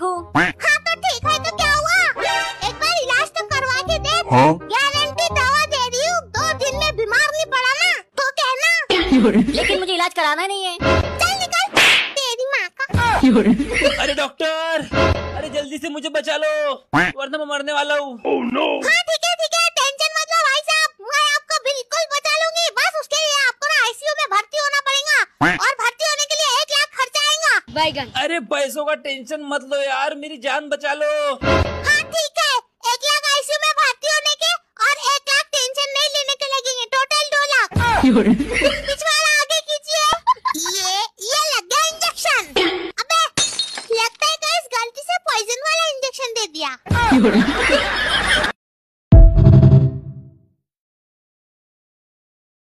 हूँ। हाँ तो ठीक है, तो क्या हुआ? एक बार इलाज तो करवा के देख। गारंटी दवा दे रही हूँ, 2 दिन में बीमार नहीं पड़ा ना तो कहना। लेकिन मुझे इलाज कराना नहीं है। चल निकल, तेरी माँ का। अरे डॉक्टर, अरे जल्दी से मुझे बचा लो, वरना मैं मरने वाला हूँ। हाँ ठीक है, टेंशन मत लो भाई साहब, मैं आपको बिल्कुल बचा लूंगी। बस उसके लिए आपको ना आईसीयू में भर्ती होना पड़ेगा और भर्ती होने के लिए 1 लाख खर्चा आएगा। बैगन। अरे पैसों का टेंशन मत लो यार, मेरी जान बचा लो। हाँ ठीक है, 1 लाख आईसीयू में भर्ती होने के और 1 लाख टेंशन नहीं लेने के लगेंगे, टोटल 2 लाख। पिछवाड़ा आगे कीजिए। ये लग गया इंजेक्शन। अबे लगता है कि इस गलती से पॉइजन वाला इंजेक्शन दे दिया।